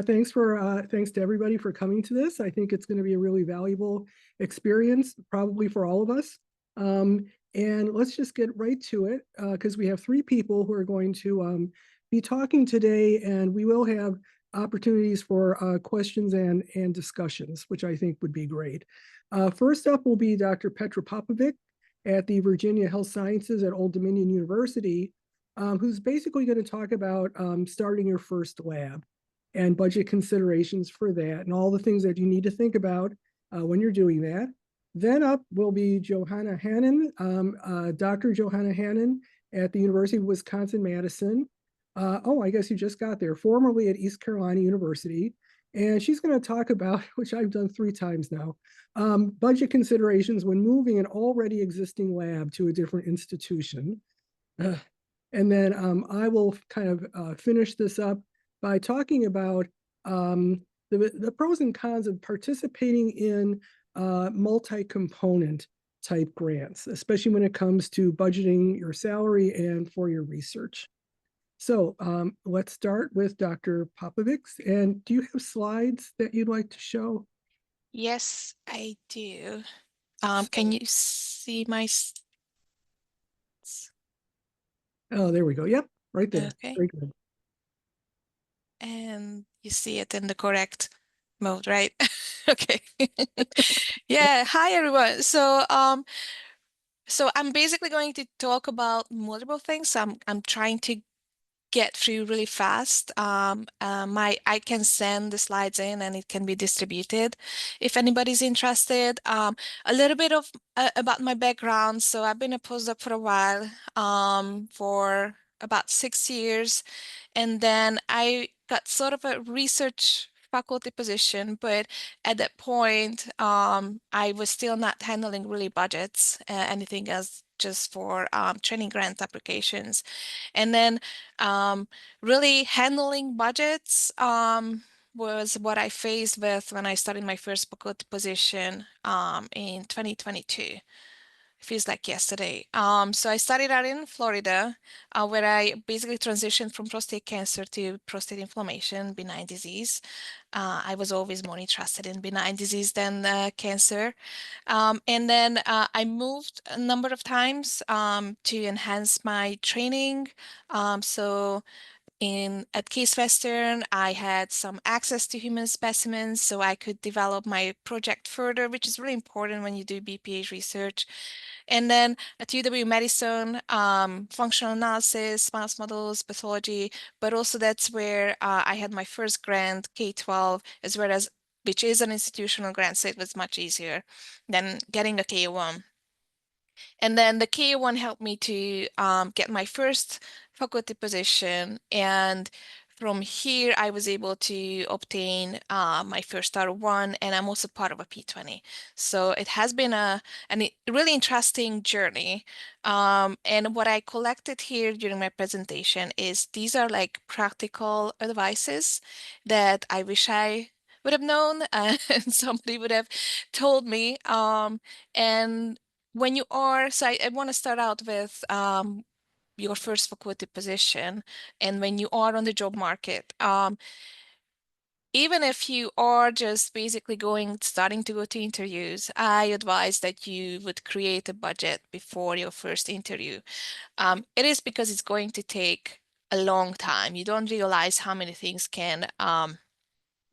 Thanks to everybody for coming to this. I think it's going to be a really valuable experience, probably for all of us. And let's just get right to it, because we have three people who are going to be talking today, and we will have opportunities for questions and discussions, which I think would be great. First up will be Dr. Petra Popovics at the Virginia Health Sciences at Old Dominion University, who's basically going to talk about starting your first lab and budget considerations for that and all the things that you need to think about when you're doing that. Then up will be Johanna Hannan, Dr. Johanna Hannan at the University of Wisconsin-Madison. I guess you just got there, formerly at East Carolina University. And she's going to talk about, which I've done 3 times now, budget considerations when moving an already existing lab to a different institution. And then I will kind of finish this up by talking about the pros and cons of participating in multi-component type grants, especially when it comes to budgeting your salary and for your research. So let's start with Dr. Popovics. And do you have slides that you'd like to show? Yes, I do. Can you see my? Oh, there we go. Yep, right there. Okay. Very good. And you see it in the correct mode, right? Okay. Yeah. Hi, everyone. So I'm basically going to talk about multiple things. I'm trying to get through really fast. I can send the slides in and it can be distributed if anybody's interested. A little bit of about my background. So I've been a postdoc for a while, for about 6 years, and then I got sort of a research faculty position, but at that point, I was still not handling really budgets, anything else, just for training grant applications. And then really handling budgets was what I faced with when I started my first faculty position in 2022. It feels like yesterday. So I started out in Florida, where I basically transitioned from prostate cancer to prostate inflammation, benign disease. I was always more interested in benign disease than cancer. And then I moved a number of times to enhance my training. So at Case Western, I had some access to human specimens, so I could develop my project further, which is really important when you do BPH research. And then at UW-Madison, functional analysis, mouse models, pathology, but also that's where I had my first grant, K-12, as well as which is an institutional grant, so it was much easier than getting a K-1. And then the K-1 helped me to get my first faculty position. And from here, I was able to obtain my first R1, and I'm also part of a P20. So it has been a really interesting journey. And what I collected here during my presentation is these are like practical advices that I wish I would have known and somebody would have told me. And when you are, so I want to start out with your first faculty position, and when you are on the job market, even if you are just basically starting to go to interviews, I advise that you would create a budget before your first interview. It is because it's going to take a long time. You don't realize how many things can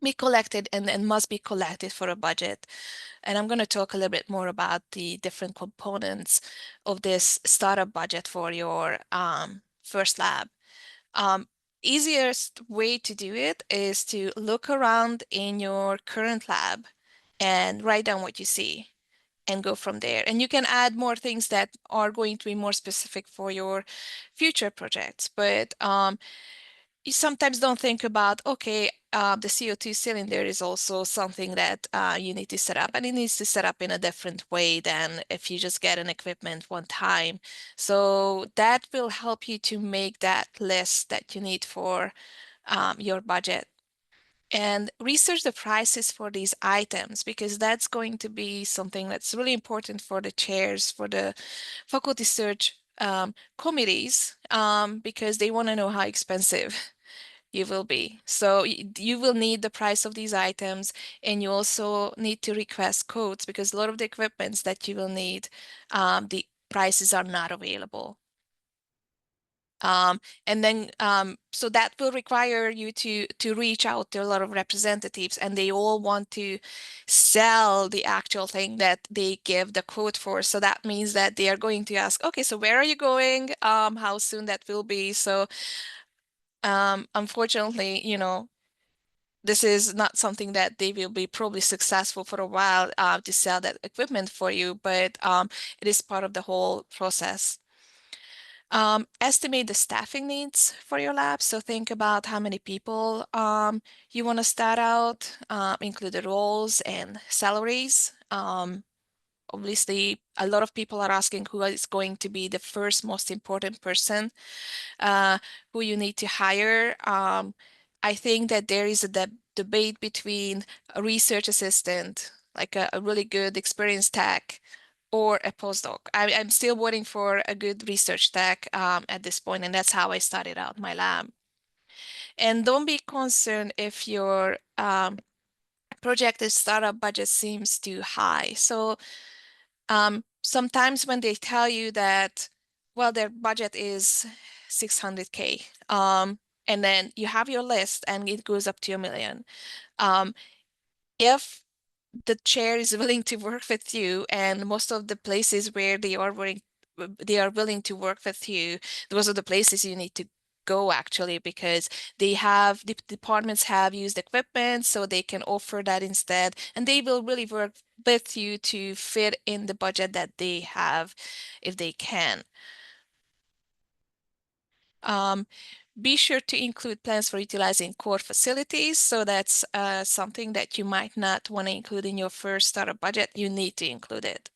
be collected and must be collected for a budget. And I'm going to talk a little bit more about the different components of this startup budget for your first lab. Easiest way to do it is to look around in your current lab and write down what you see and go from there. And you can add more things that are going to be more specific for your future projects. But you sometimes don't think about, okay, the CO2 cylinder is also something that you need to set up, and it needs to set up in a different way than if you just get an equipment one time. So that will help you to make that list that you need for your budget. And research the prices for these items, because that's going to be something that's really important for the chairs, for the faculty search committees, because they want to know how expensive you will be. So you will need the price of these items, and you also need to request quotes because a lot of the equipments that you will need, the prices are not available. And then so that will require you to reach out to a lot of representatives, and they all want to sell the actual thing that they give the quote for. So that means that they are going to ask, okay, so where are you going? How soon that will be? So unfortunately, you know, this is not something that they will be probably successful for a while to sell that equipment for you, but it is part of the whole process. Estimate the staffing needs for your lab. So think about how many people you want to start out, include the roles and salaries. Obviously, a lot of people are asking who is going to be the first most important person who you need to hire. I think that there is a debate between a research assistant, like a really good experienced tech, or a postdoc. I'm still waiting for a good research tech at this point, and that's how I started out my lab. And don't be concerned if your projected startup budget seems too high. So sometimes when they tell you that, well, their budget is 600K, and then you have your list and it goes up to $1 million. If the chair is willing to work with you, and most of the places where they are willing to work with you, those are the places you need to go actually, because the departments have used equipment, so they can offer that instead, and they will really work with you to fit in the budget that they have if they can. Be sure to include plans for utilizing core facilities. So that's something that you might not want to include in your first startup budget. You need to include it.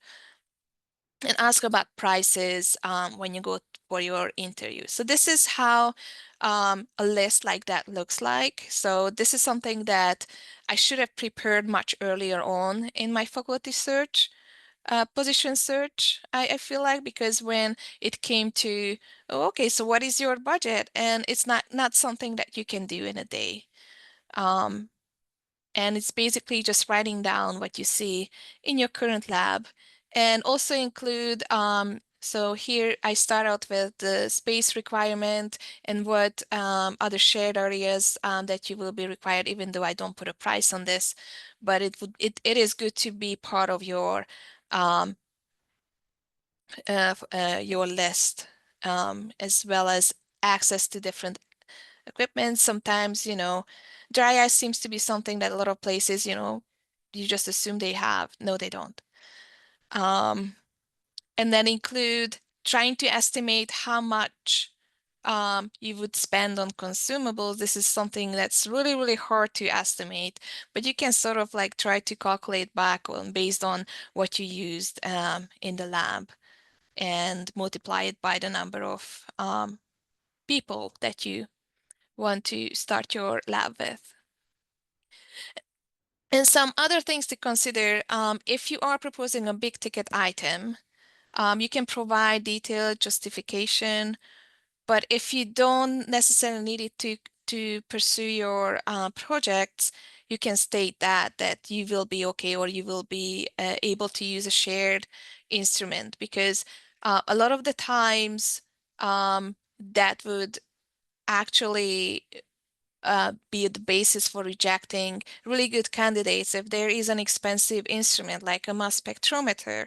And ask about prices when you go for your interview. So this is how a list like that looks like. So this is something that I should have prepared much earlier on in my faculty search. Position search, I feel like, because when it came to, oh, okay, so what is your budget? And it's not something that you can do in a day. And it's basically just writing down what you see in your current lab, and also include, so here I start out with the space requirement and what other shared areas that you will be required, even though I don't put a price on this, but it is good to be part of your list, as well as access to different equipment. Sometimes, you know, dry ice seems to be something that a lot of places, you know, you just assume they have. No, they don't. And then include trying to estimate how much you would spend on consumables. This is something that's really, really hard to estimate, but you can sort of like try to calculate back on based on what you used in the lab, and multiply it by the number of people that you want to start your lab with. And some other things to consider, if you are proposing a big ticket item, you can provide detailed justification, but if you don't necessarily need it to pursue your projects, you can state that you will be okay, or you will be able to use a shared instrument, because a lot of the times that would actually be the basis for rejecting really good candidates. If there is an expensive instrument like a mass spectrometer,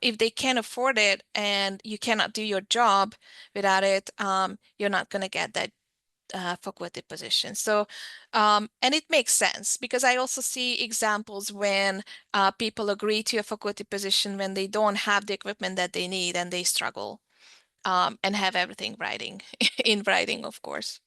if they can't afford it and you cannot do your job without it, you're not going to get that faculty position. So, and it makes sense, because I also see examples when people agree to a faculty position when they don't have the equipment that they need, and they struggle and have everything writing in writing, of course.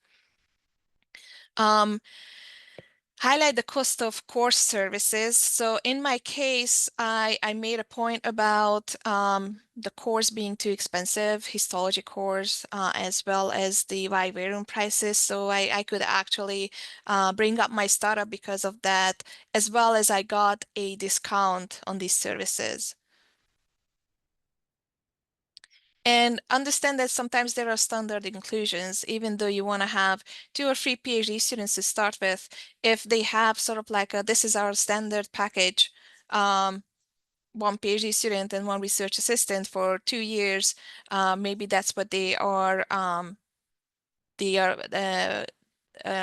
Highlight the cost of course services. So in my case, I made a point about the course being too expensive, histology course, as well as the vivarium prices. So I could actually bring up my startup because of that, as well as I got a discount on these services. And understand that sometimes there are standard inclusions, even though you want to have 2 or 3 PhD students to start with, if they have sort of like a, this is our standard package, 1 PhD student and 1 research assistant for 2 years, maybe that's what they are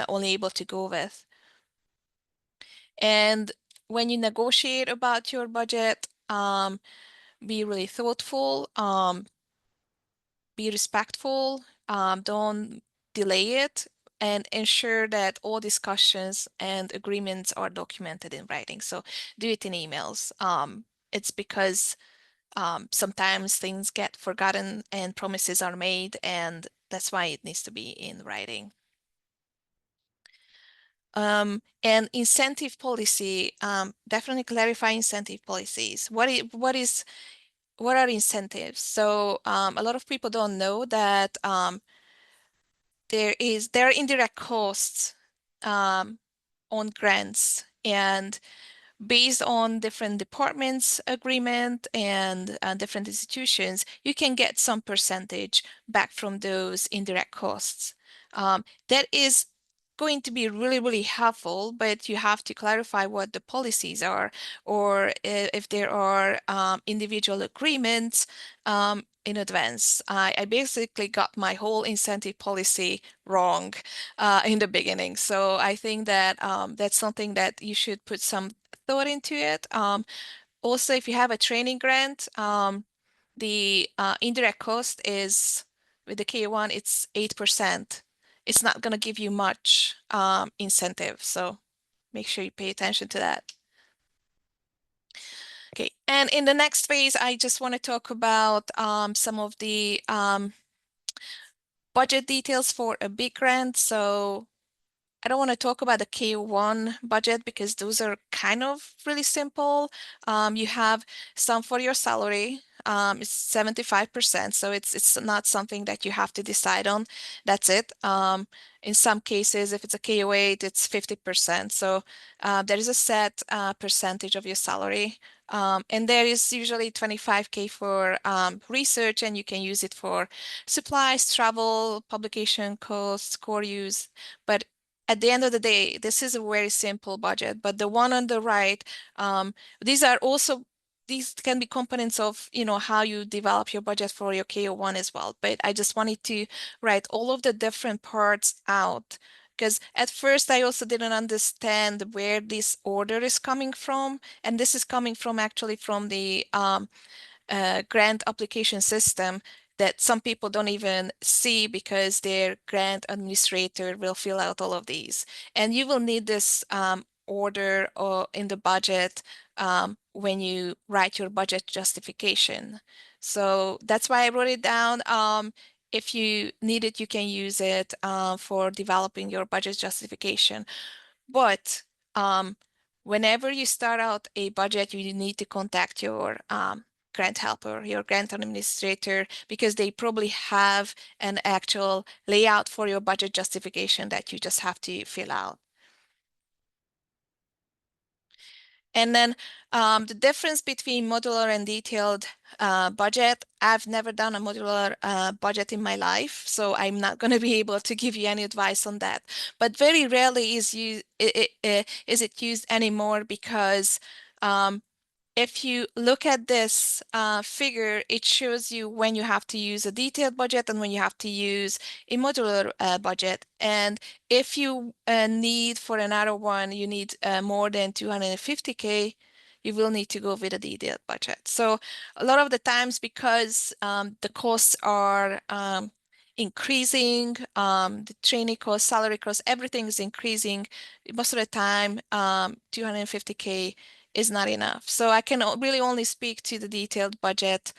only able to go with. And when you negotiate about your budget, be really thoughtful, be respectful, don't delay it, and ensure that all discussions and agreements are documented in writing. So do it in emails. It's because sometimes things get forgotten and promises are made, and that's why it needs to be in writing. And incentive policy, definitely clarify incentive policies. What are incentives? So a lot of people don't know that there are indirect costs on grants, and based on different departments agreement and different institutions, you can get some percentage back from those indirect costs. That is going to be really, really helpful, but you have to clarify what the policies are, or if there are individual agreements in advance. I basically got my whole incentive policy wrong in the beginning. So I think that that's something that you should put some thought into it. Also, if you have a training grant, the indirect cost is, with the K1, it's 8%. It's not going to give you much incentive. So make sure you pay attention to that. Okay, and in the next phase, I just want to talk about some of the budget details for a big grant. So I don't want to talk about the K1 budget because those are kind of really simple. You have some for your salary. It's 75%, so it's not something that you have to decide on. That's it. In some cases, if it's a KO8, it's 50%. So there is a set percentage of your salary. And there is usually 25K for research, and you can use it for supplies, travel, publication costs, core use. But at the end of the day, this is a very simple budget, but the one on the right, these can be components of, how you develop your budget for your KO1 as well. But I just wanted to write all of the different parts out, because at first I also didn't understand where this order is coming from. And this is coming from actually from the grant application system that some people don't even see because their grant administrator will fill out all of these. And you will need this order or in the budget when you write your budget justification. So that's why I wrote it down. If you need it, you can use it for developing your budget justification. But whenever you start out a budget, you need to contact your grant helper, your grant administrator, because they probably have an actual layout for your budget justification that you just have to fill out. And then the difference between modular and detailed budget, I've never done a modular budget in my life, so I'm not going to be able to give you any advice on that. But very rarely is it used anymore because if you look at this figure, it shows you when you have to use a detailed budget and when you have to use a modular budget. And if you need for another one, you need more than 250K, you will need to go with a detailed budget. So a lot of the times, because the costs are increasing, the training cost, salary cost, everything is increasing. Most of the time, 250K is not enough. So I can really only speak to the detailed budget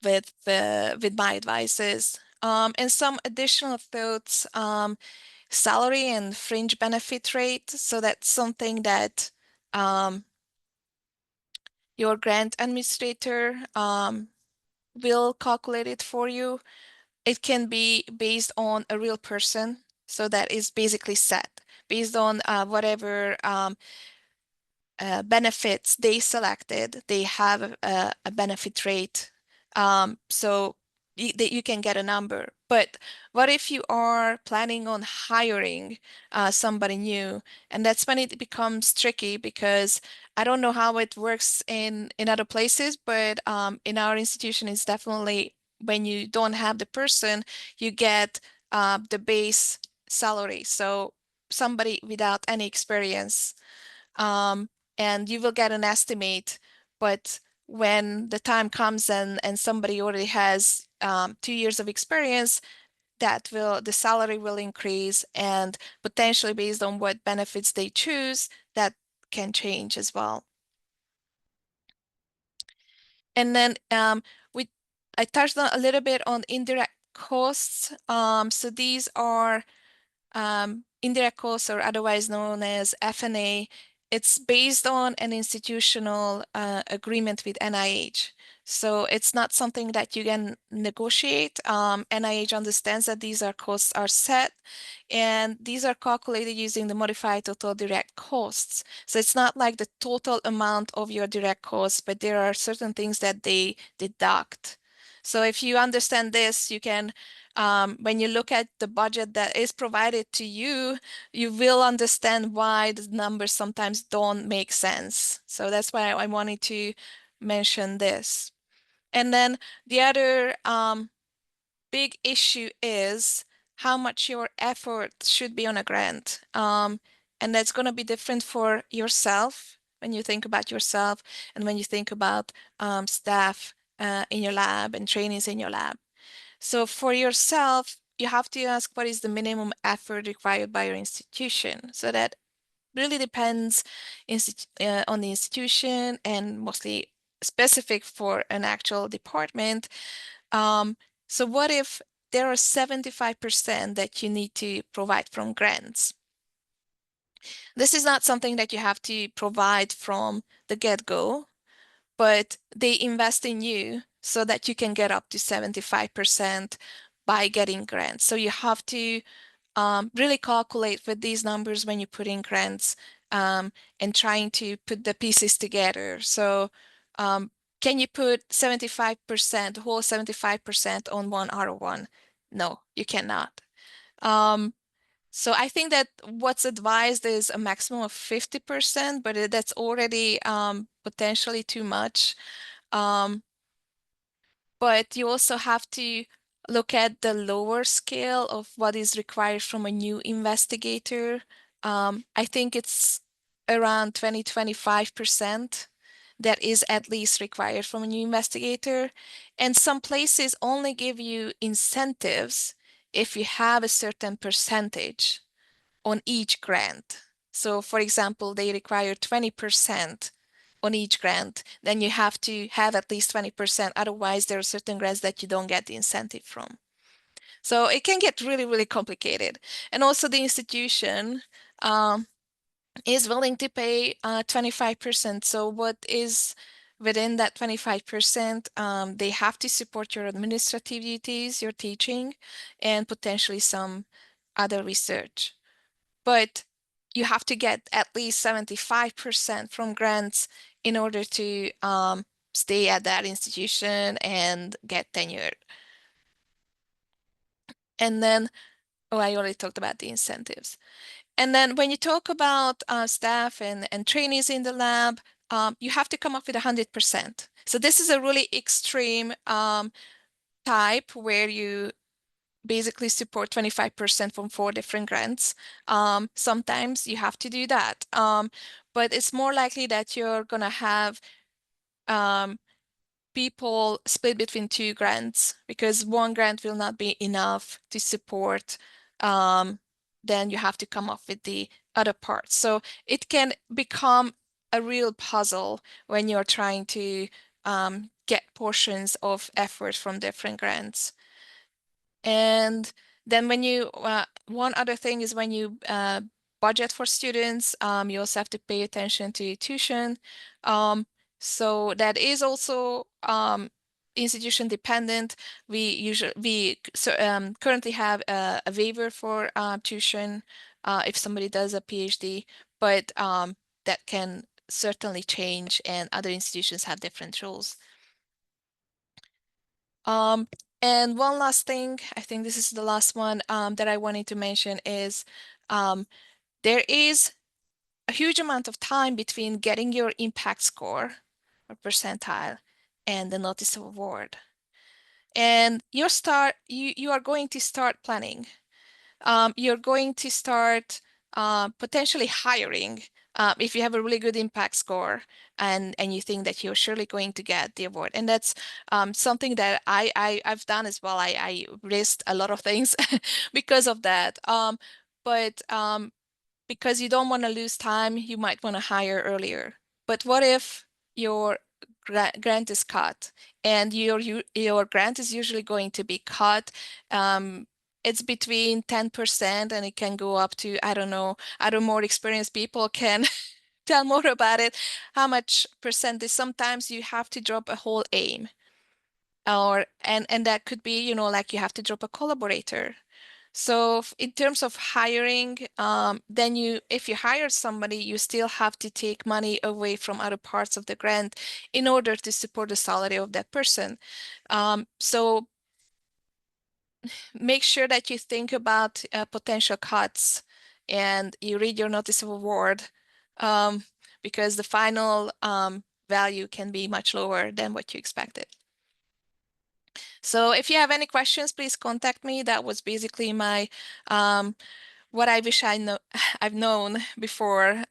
with my advices. And some additional thoughts, salary and fringe benefit rate. So that's something that your grant administrator will calculate it for you. It can be based on a real person. So that is basically set based on whatever benefits they selected, they have a benefit rate. So you can get a number. But what if you are planning on hiring somebody new? And that's when it becomes tricky, because I don't know how it works in other places, but in our institution, it's definitely when you don't have the person, you get the base salary. So somebody without any experience, and you will get an estimate. But when the time comes and somebody already has 2 years of experience, the salary will increase, and potentially based on what benefits they choose, that can change as well. And then I touched on a little bit on indirect costs. So these are indirect costs, or otherwise known as F&A. It's based on an institutional agreement with NIH. So it's not something that you can negotiate. NIH understands that these costs are set, and these are calculated using the modified total direct costs. So it's not like the total amount of your direct costs, but there are certain things that they deduct. So if you understand this, you can, when you look at the budget that is provided to you, you will understand why the numbers sometimes don't make sense. So that's why I wanted to mention this. And then the other big issue is how much your effort should be on a grant. And that's going to be different for yourself when you think about yourself, and when you think about staff in your lab and trainees in your lab. So for yourself, you have to ask, what is the minimum effort required by your institution? So that really depends on the institution, and mostly specific for an actual department. So what if there are 75% that you need to provide from grants? This is not something that you have to provide from the get-go, but they invest in you so that you can get up to 75% by getting grants. So you have to really calculate with these numbers when you put in grants, and trying to put the pieces together. So can you put 75%, whole 75% on one R01? No, you cannot. So I think that what's advised is a maximum of 50%, but that's already potentially too much. But you also have to look at the lower scale of what is required from a new investigator. I think it's around 20-25% that is at least required from a new investigator. And some places only give you incentives if you have a certain percentage on each grant. So for example, they require 20% on each grant, then you have to have at least 20%. Otherwise, there are certain grants that you don't get the incentive from. So it can get really, really complicated. And also the institution is willing to pay 25%. So what is within that 25%, they have to support your administrative duties, your teaching, and potentially some other research. But you have to get at least 75% from grants in order to stay at that institution and get tenured. And then, oh, I already talked about the incentives. And then when you talk about staff and trainees in the lab, you have to come up with 100%. So this is a really extreme type where you basically support 25% from 4 different grants. Sometimes you have to do that. But it's more likely that you're going to have people split between 2 grants, because 1 grant will not be enough to support. Then you have to come up with the other parts. So it can become a real puzzle when you're trying to get portions of effort from different grants. And then when you, one other thing is when you budget for students, you also have to pay attention to tuition. So that is also institution dependent. We currently have a waiver for tuition if somebody does a PhD, but that can certainly change, and other institutions have different rules. And one last thing, I think this is the last one that I wanted to mention is there is a huge amount of time between getting your impact score or percentile and the notice of award. And you are going to start planning. You're going to start potentially hiring if you have a really good impact score and you think that you're surely going to get the award. And that's something that I've done as well. I risked a lot of things because of that. But because you don't want to lose time, you might want to hire earlier. But what if your grant is cut, and your grant is usually going to be cut? It's between 10% and it can go up to, I don't know, other more experienced people can tell more about it, how much percentage. Sometimes you have to drop a whole aim, and that could be, you know, like you have to drop a collaborator. So in terms of hiring, then if you hire somebody, you still have to take money away from other parts of the grant in order to support the salary of that person. So make sure that you think about potential cuts and you read your notice of award, because the final value can be much lower than what you expected. So if you have any questions, please contact me. That was basically my what I wish I've known before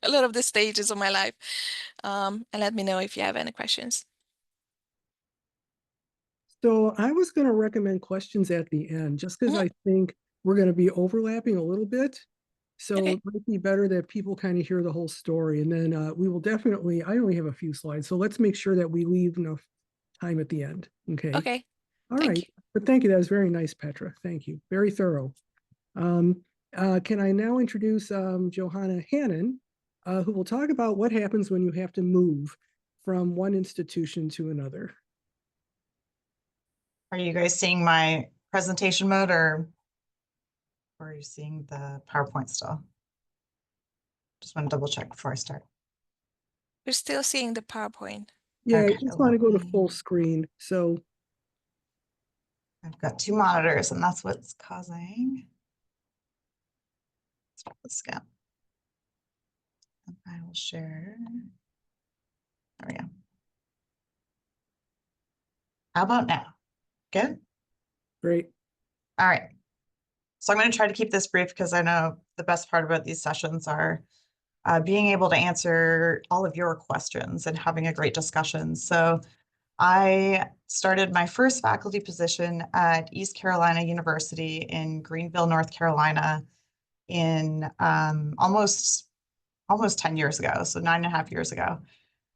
a lot of the stages of my life. And let me know if you have any questions. So I was going to recommend questions at the end, just because Mhm. I think we're going to be overlapping a little bit. So Okay. it might be better that people kind of hear the whole story. And then we will definitely, I only have a few slides, so let's make sure that we leave enough time at the end. Okay. Okay. All Thank right. you. But thank you. That was very nice, Petra. Thank you. Very thorough. Can I now introduce Johanna Hannan, who will talk about what happens when you have to move from one institution to another. Are you guys seeing my presentation mode, or are you seeing the PowerPoint still? Just want to double check before I start. We're still seeing the PowerPoint. Yeah, Okay, I just want to go to full me- screen. So I've got two monitors, and that's what's causing. Stop the scan. And I will share. There we go. How about now? Good? great. All right. So I'm going to try to keep this brief because I know the best part about these sessions are being able to answer all of your questions and having a great discussion. So I started my first faculty position at East Carolina University in Greenville, North Carolina in almost 10 years ago, so 9.5 years ago.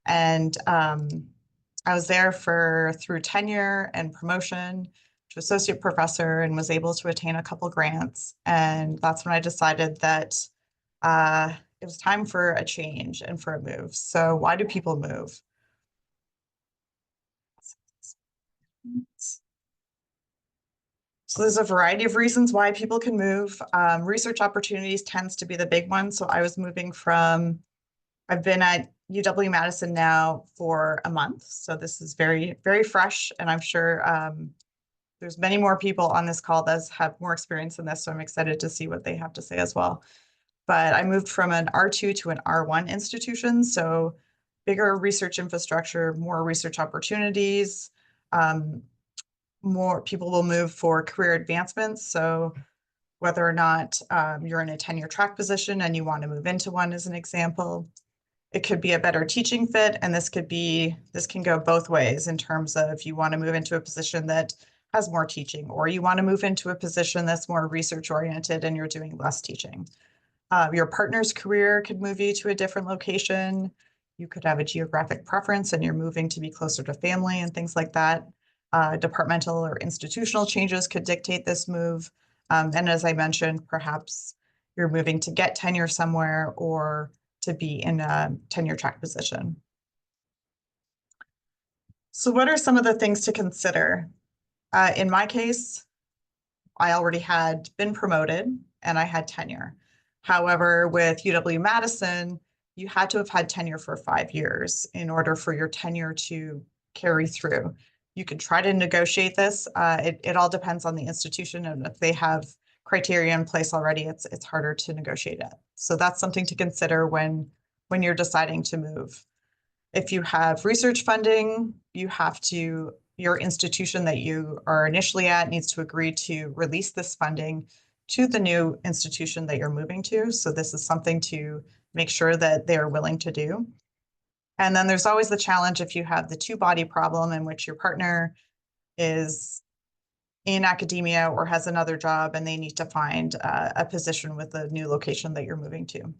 And I was there through tenure and promotion to associate professor, and was able to attain a couple grants. And that's when I decided that it was time for a change and for a move. So why do people move? So there's a variety of reasons why people can move. Research opportunities tends to be the big one. So I've been at UW-Madison now for a month. So this is very, very fresh. And I'm sure there's many more people on this call that have more experience in this. So I'm excited to see what they have to say as well. But I moved from an R2 to an R1 institution. So bigger research infrastructure, more research opportunities. More people will move for career advancements. So whether or not you're in a tenure track position and you want to move into one, as an example, it could be a better teaching fit. And this can go both ways in terms of you want to move into a position that has more teaching, or you want to move into a position that's more research oriented and you're doing less teaching. Your partner's career could move you to a different location. You could have a geographic preference and you're moving to be closer to family and things like that. Departmental or institutional changes could dictate this move. And as I mentioned, perhaps you're moving to get tenure somewhere or to be in a tenure track position. So what are some of the things to consider? In my case, I already had been promoted and I had tenure. However, with UW-Madison, you had to have had tenure for 5 years in order for your tenure to carry through. You can try to negotiate this. It all depends on the institution, and if they have criteria in place already, it's harder to negotiate it. So that's something to consider when you're deciding to move. If you have research funding, your institution that you are initially at needs to agree to release this funding to the new institution that you're moving to. So this is something to make sure that they are willing to do. And then there's always the challenge if you have the two-body problem in which your partner is in academia or has another job and they need to find a position with the new location that you're moving to.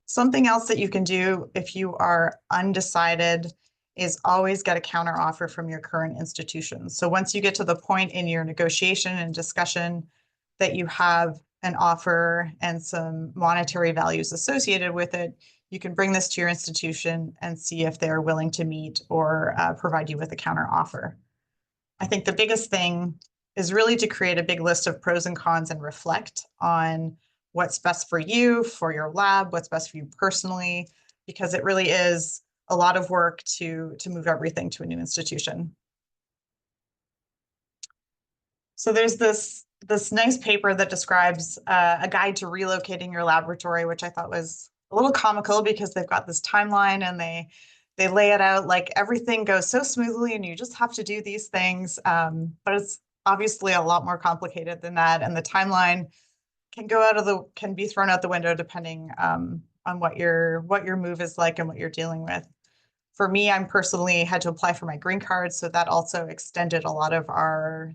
Something else that you can do if you are undecided is always get a counter offer from your current institution. So once you get to the point in your negotiation and discussion that you have an offer and some monetary values associated with it, you can bring this to your institution and see if they're willing to meet or provide you with a counter offer. I think the biggest thing is really to create a big list of pros and cons and reflect on what's best for you, for your lab, what's best for you personally, because it really is a lot of work to move everything to a new institution. So there's this nice paper that describes a guide to relocating your laboratory, which I thought was a little comical because they've got this timeline and they lay it out like everything goes so smoothly and you just have to do these things. But it's obviously a lot more complicated than that. And the timeline can be thrown out the window depending on what your move is like and what you're dealing with. For me, I'm personally had to apply for my green card, so that also extended a lot of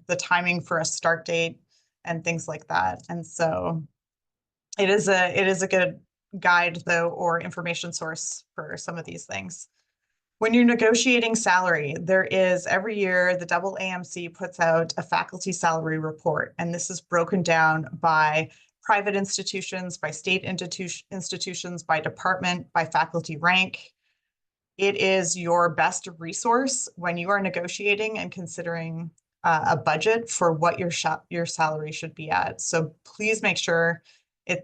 the timing for a start date and things like that. And so it is a good guide though, or information source for some of these things. When you're negotiating salary, there is every year the AAMC puts out a faculty salary report, and this is broken down by private institutions, by state institutions, by department, by faculty rank. It is your best resource when you are negotiating and considering a budget for what your salary should be at. So please make sure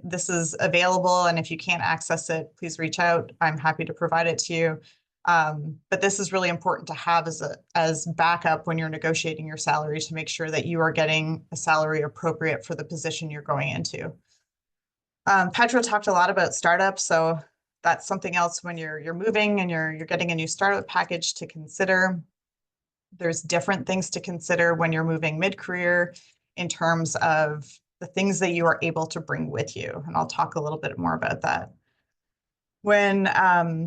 this is available, and if you can't access it, please reach out. I'm happy to provide it to you. But this is really important to have as backup when you're negotiating your salary to make sure that you are getting a salary appropriate for the position you're going into. Petra talked a lot about startups, so that's something else when you're moving and you're getting a new startup package to consider. There's different things to consider when you're moving mid-career in terms of the things that you are able to bring with you, and I'll talk a little bit more about that. When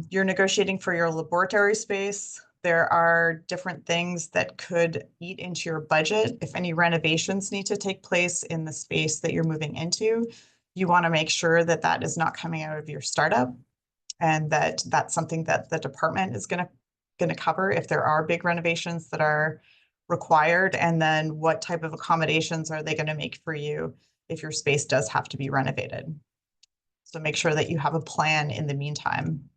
you're negotiating for your laboratory space, there are different things that could eat into your budget. If any renovations need to take place in the space that you're moving into, you want to make sure that that is not coming out of your startup, and that that's something that the department is going to cover if there are big renovations that are required, and then what type of accommodations are they going to make for you if your space does have to be renovated. So make sure that you have a plan in the meantime.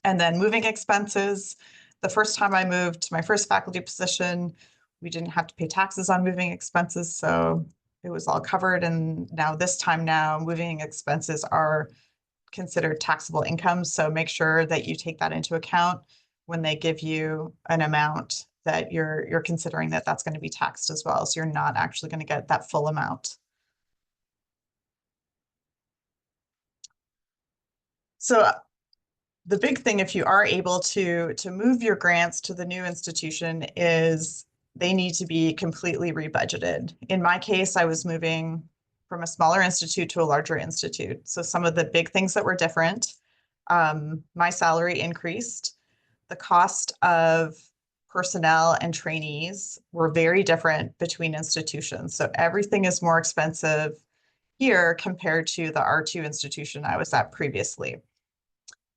And then moving expenses. The first time I moved to my first faculty position, we didn't have to pay taxes on moving expenses, so it was all covered. And now moving expenses are considered taxable income. So make sure that you take that into account when they give you an amount that you're considering that that's going to be taxed as well. So you're not actually going to get that full amount. So the big thing, if you are able to move your grants to the new institution, is they need to be completely rebudgeted. In my case, I was moving from a smaller institute to a larger institute. So some of the big things that were different, my salary increased. The cost of personnel and trainees were very different between institutions. So everything is more expensive here compared to the R2 institution I was at previously.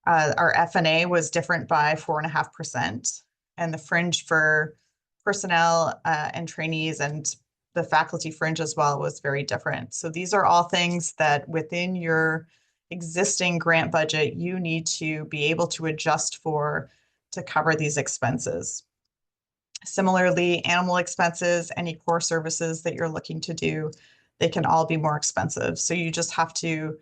Our F&A was different by 4.5%, and the fringe for personnel and trainees and the faculty fringe as well was very different. So these are all things that within your existing grant budget, you need to be able to adjust for to cover these expenses. Similarly, animal expenses, any core services that you're looking to do, they can all be more expensive. So you just have to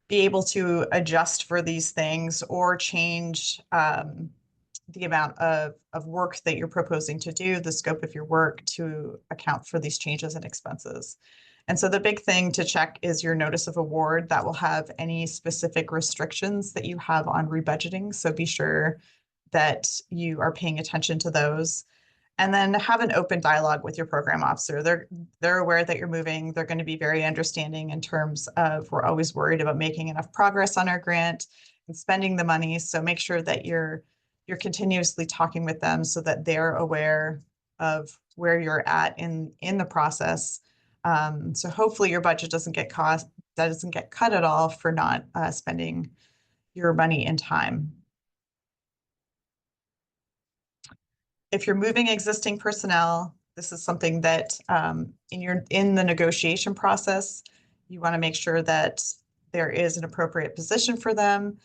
be able to adjust for these things or change the amount of work that you're proposing to do, the scope of your work to account for these changes in expenses. And so the big thing to check is your notice of award that will have any specific restrictions that you have on rebudgeting. So be sure that you are paying attention to those. And then have an open dialogue with your program officer. They're aware that you're moving. They're going to be very understanding in terms of, we're always worried about making enough progress on our grant and spending the money. So make sure that you're continuously talking with them so that they're aware of where you're at in the process. So hopefully your budget doesn't get cut at all for not spending your money in time. If you're moving existing personnel, this is something that in the negotiation process, you want to make sure that there is an appropriate position for them.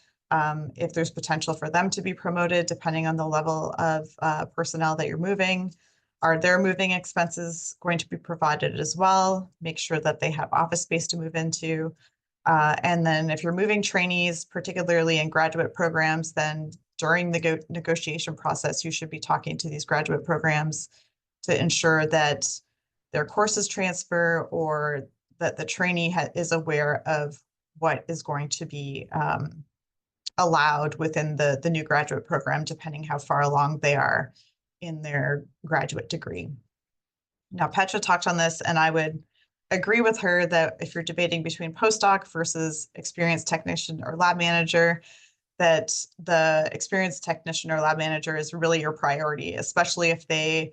If there's potential for them to be promoted, depending on the level of personnel that you're moving. Are their moving expenses going to be provided as well? Make sure that they have office space to move into. And then if you're moving trainees, particularly in graduate programs, then during the negotiation process, you should be talking to these graduate programs to ensure that their courses transfer or that the trainee is aware of what is going to be allowed within the new graduate program, depending how far along they are in their graduate degree. Now, Petra talked on this, and I would agree with her that if you're debating between postdoc versus experienced technician or lab manager, that the experienced technician or lab manager is really your priority, especially if they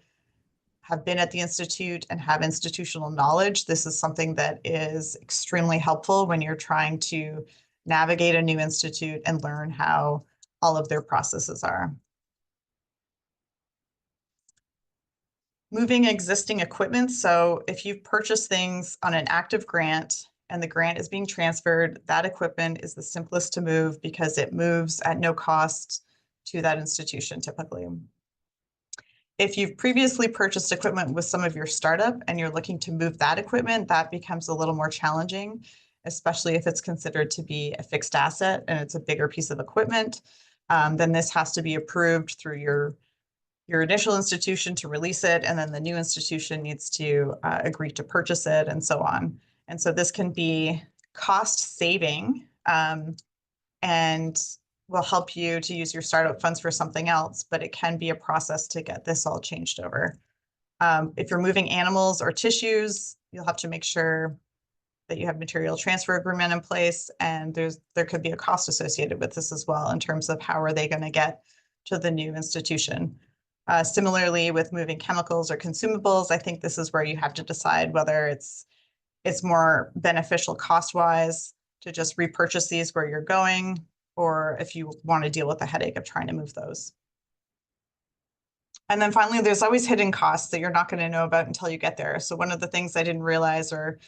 have been at the institute and have institutional knowledge. This is something that is extremely helpful when you're trying to navigate a new institute and learn how all of their processes are. Moving existing equipment. So if you've purchased things on an active grant and the grant is being transferred, that equipment is the simplest to move because it moves at no cost to that institution typically. If you've previously purchased equipment with some of your startup and you're looking to move that equipment, that becomes a little more challenging, especially if it's considered to be a fixed asset and it's a bigger piece of equipment. Then this has to be approved through your initial institution to release it, and then the new institution needs to agree to purchase it and so on. And so this can be cost saving and will help you to use your startup funds for something else, but it can be a process to get this all changed over. If you're moving animals or tissues, you'll have to make sure that you have material transfer agreement in place, and there could be a cost associated with this as well in terms of how are they going to get to the new institution. Similarly, with moving chemicals or consumables, I think this is where you have to decide whether it's more beneficial cost-wise to just repurchase these where you're going, or if you want to deal with the headache of trying to move those. And then finally, there's always hidden costs that you're not going to know about until you get there. So one of the things I didn't realize or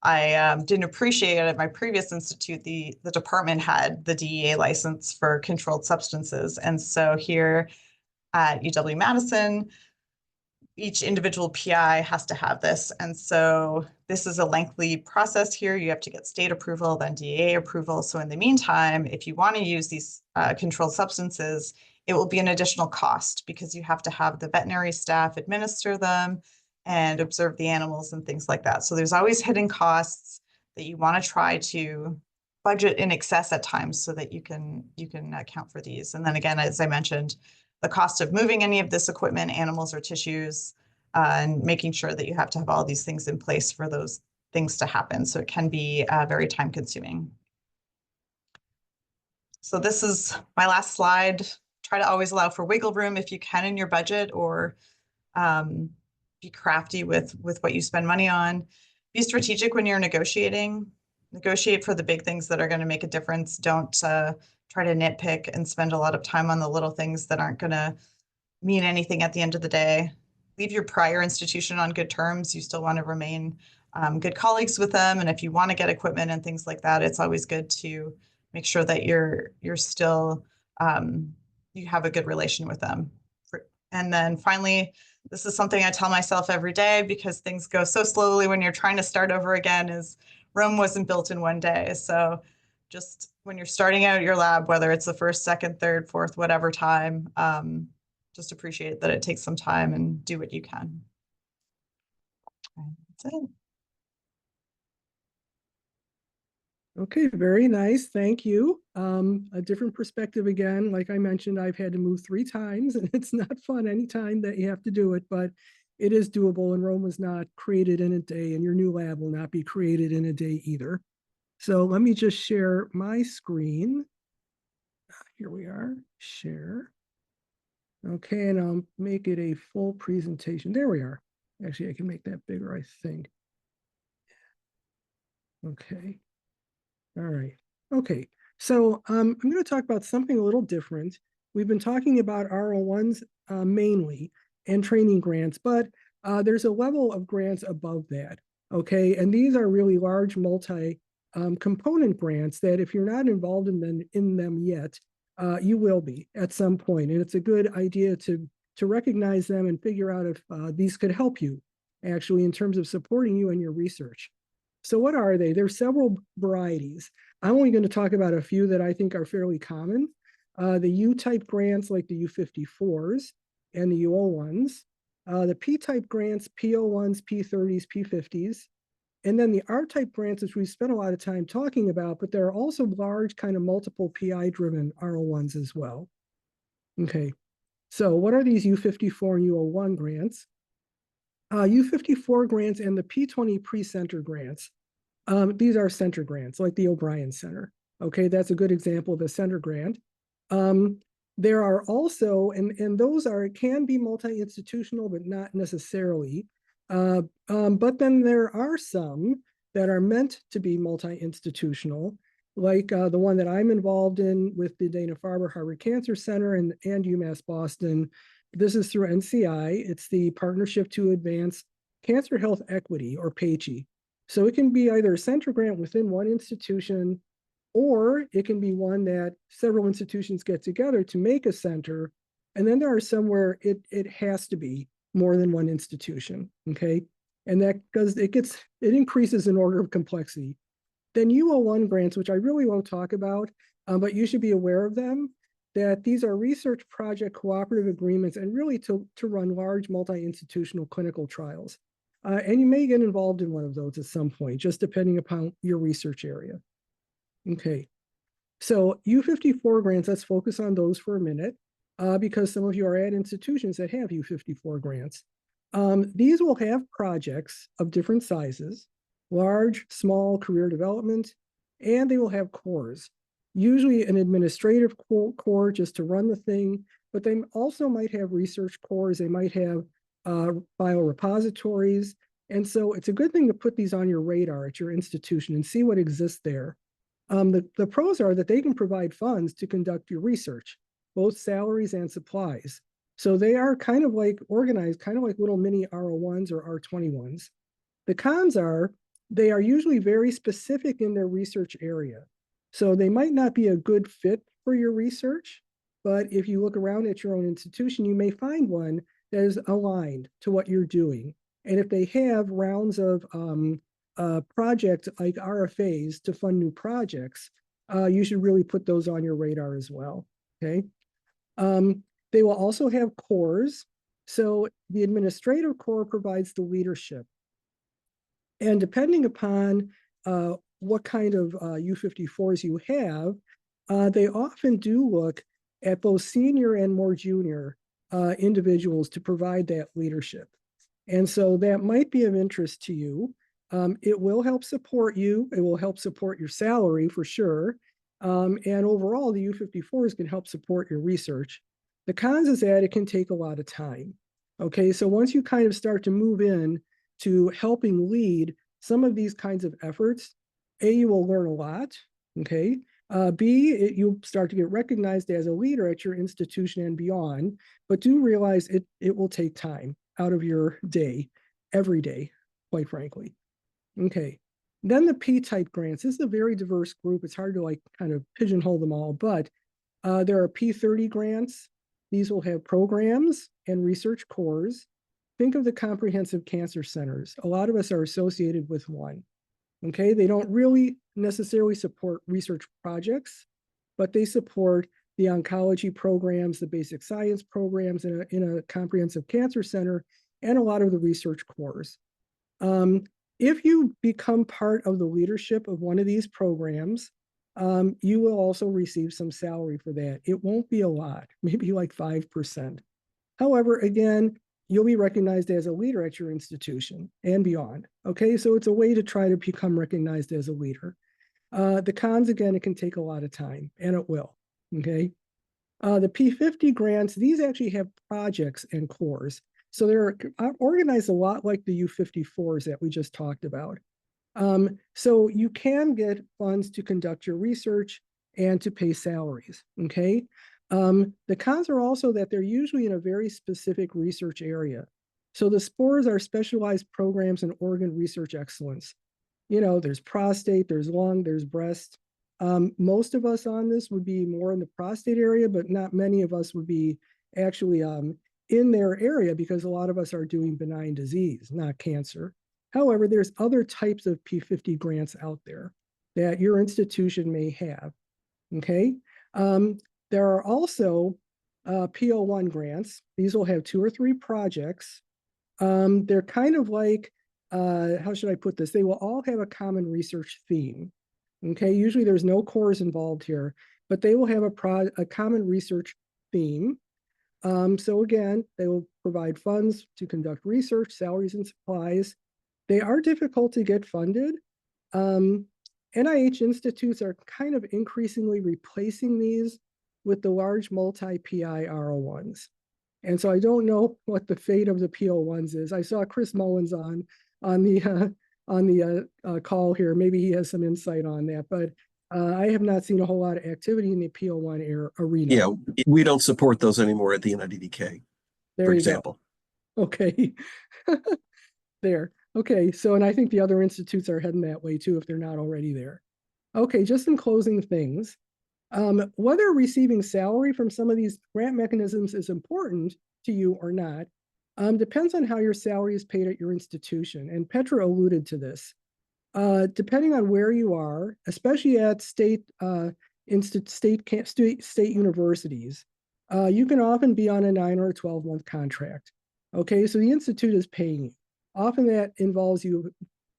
I didn't appreciate at my previous institute, the department had the DEA license for controlled substances. And so here at UW-Madison, each individual PI has to have this. And so this is a lengthy process here. You have to get state approval, then DEA approval. So in the meantime, if you want to use these controlled substances, it will be an additional cost because you have to have the veterinary staff administer them and observe the animals and things like that. So there's always hidden costs that you want to try to budget in excess at times so that you can account for these. And then again, as I mentioned, the cost of moving any of this equipment, animals or tissues, and making sure that you have to have all these things in place for those things to happen. So it can be very time consuming. So this is my last slide. Try to always allow for wiggle room if you can in your budget, or be crafty with what you spend money on. Be strategic when you're negotiating. Negotiate for the big things that are going to make a difference. Don't try to nitpick and spend a lot of time on the little things that aren't going to mean anything at the end of the day. Leave your prior institution on good terms. You still want to remain good colleagues with them. And if you want to get equipment and things like that, it's always good to make sure that you're still, you have a good relation with them. And then finally, this is something I tell myself every day because things go so slowly when you're trying to start over again, is Rome wasn't built in one day. So just when you're starting out your lab, whether it's the first, second, third, fourth, whatever time, just appreciate that it takes some time and do what you can. That's it. Okay, very nice. Thank you. A different perspective again. Like I mentioned, I've had to move 3 times, and it's not fun anytime that you have to do it, but it is doable, and Rome was not created in a day, and your new lab will not be created in a day either. So let me just share my screen. Here we are, share. Okay, and I'll make it a full presentation. There we are. Actually, I can make that bigger, I think. Okay. All right. Okay. So I'm going to talk about something a little different. We've been talking about R01s mainly and training grants, but there's a level of grants above that. Okay. And these are really large multi-component grants that if you're not involved in them yet, you will be at some point. And it's a good idea to recognize them and figure out if these could help you actually in terms of supporting you in your research. So what are they? There's several varieties. I'm only going to talk about a few that I think are fairly common. The U-type grants like the U54s and the U01s. The P-type grants, P01s, P30s, P50s. And then the R-type grants, which we've spent a lot of time talking about, but there are also large kind of multiple PI-driven R01s as well. Okay, so what are these U54 and U01 grants? U54 grants and the P20 pre-center grants. These are center grants, like the O'Brien Center. Okay, that's a good example of a center grant. There are also, and those can be multi-institutional, but not necessarily. But then there are some that are meant to be multi-institutional, like the one that I'm involved in with the Dana-Farber Harvard Cancer Center and UMass Boston. This is through NCI. It's the Partnership to Advance Cancer Health Equity, or PACHE. So it can be either a center grant within one institution, or it can be one that several institutions get together to make a center. And then there are some where it has to be more than one institution, okay? And that because it increases in order of complexity. Then U01 grants, which I really won't talk about, but you should be aware of them, that these are research project cooperative agreements and really to run large multi-institutional clinical trials. And you may get involved in one of those at some point, just depending upon your research area. Okay, so U54 grants, let's focus on those for a minute, because some of you are at institutions that have U54 grants. These will have projects of different sizes, large, small, career development, and they will have cores. Usually an administrative core just to run the thing, but they also might have research cores. They might have biorepositories. And so it's a good thing to put these on your radar at your institution and see what exists there. The pros are that they can provide funds to conduct your research, both salaries and supplies. So they are kind of like organized, kind of like little mini R01s or R21s. The cons are they are usually very specific in their research area. So they might not be a good fit for your research, but if you look around at your own institution, you may find one that is aligned to what you're doing. And if they have rounds of projects like RFAs to fund new projects, you should really put those on your radar as well, okay? They will also have cores. So the administrative core provides the leadership. And depending upon what kind of U54s you have, they often do look at both senior and more junior individuals to provide that leadership. And so that might be of interest to you. It will help support you. It will help support your salary for sure. And overall, the U54s can help support your research. The cons is that it can take a lot of time. Okay, so once you kind of start to move in to helping lead some of these kinds of efforts, A, you will learn a lot, okay? B, you'll start to get recognized as a leader at your institution and beyond, but do realize it will take time out of your day, every day, quite frankly. Okay, then the P-type grants. This is a very diverse group. It's hard to like kind of pigeonhole them all, but there are P30 grants. These will have programs and research cores. Think of the comprehensive cancer centers. A lot of us are associated with one. Okay, they don't really necessarily support research projects, but they support the oncology programs, the basic science programs in a comprehensive cancer center, and a lot of the research cores. If you become part of the leadership of one of these programs, you will also receive some salary for that. It won't be a lot, maybe like 5%. However, again, you'll be recognized as a leader at your institution and beyond. Okay, so it's a way to try to become recognized as a leader. The cons, again, it can take a lot of time, and it will. Okay, the P50 grants, these actually have projects and cores. So they're organized a lot like the U54s that we just talked about. So you can get funds to conduct your research and to pay salaries, okay? The cons are also that they're usually in a very specific research area. So the SPORs are specialized programs in organ research excellence. You know, there's prostate, there's lung, there's breast. Most of us on this would be more in the prostate area, but not many of us would be actually in their area because a lot of us are doing benign disease, not cancer. However, there's other types of P50 grants out there that your institution may have, okay? There are also PO1 grants. These will have 2 or 3 projects. They're kind of like, how should I put this? They will all have a common research theme, okay? Usually there's no cores involved here, but they will have a common research theme. So again, they will provide funds to conduct research, salaries and supplies. They are difficult to get funded. NIH institutes are kind of increasingly replacing these with the large multi-PI R01s. And so I don't know what the fate of the PO1s is. I saw Chris Mullins on the call here. Maybe he has some insight on that, but I have not seen a whole lot of activity in the PO1 arena. Yeah, we don't support those anymore at the NIDDK, for example. Go. Okay. There. Okay, so, and I think the other institutes are heading that way too, if they're not already there. Okay, just in closing things, whether receiving salary from some of these grant mechanisms is important to you or not, depends on how your salary is paid at your institution. And Petra alluded to this. Depending on where you are, especially at state universities, you can often be on a 9 or a 12-month contract. Okay, so the institute is paying you. Often that involves you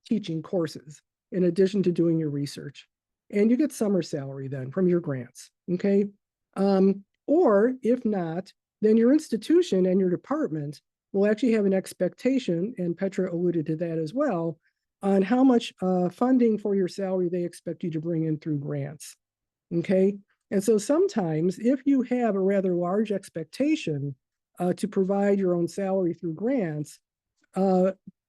teaching courses in addition to doing your research. And you get summer salary then from your grants, okay? Or if not, then your institution and your department will actually have an expectation, and Petra alluded to that as well, on how much funding for your salary they expect you to bring in through grants, okay? And so sometimes if you have a rather large expectation to provide your own salary through grants,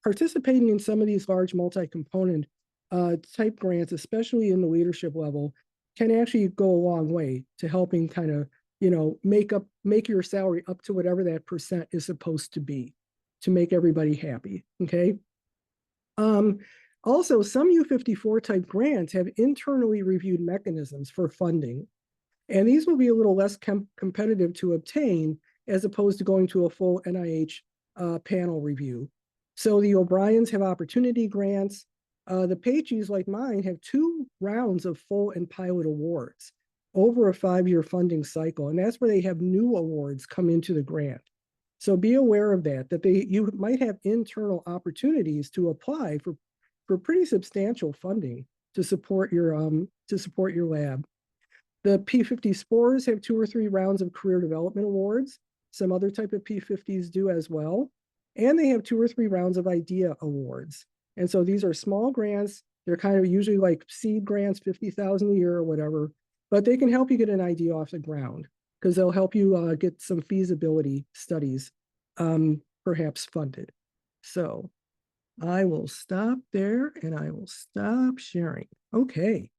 participating in some of these large multi-component type grants, especially in the leadership level, can actually go a long way to helping kind of, you know, make your salary up to whatever that % is supposed to be to make everybody happy, okay? Also, some U54 type grants have internally reviewed mechanisms for funding, and these will be a little less competitive to obtain as opposed to going to a full NIH panel review. So the O'Briens have opportunity grants. The Pages, like mine, have 2 rounds of full and pilot awards over a 5-year funding cycle. And that's where they have new awards come into the grant. So be aware of that you might have internal opportunities to apply for pretty substantial funding to support your lab. The P50 SPORs have 2 or 3 rounds of career development awards. Some other type of P50s do as well. And they have 2 or 3 rounds of idea awards. And so these are small grants. They're kind of usually like seed grants, $50,000 a year or whatever, but they can help you get an idea off the ground because they'll help you get some feasibility studies perhaps funded. So I will stop there and I will stop sharing. Okay.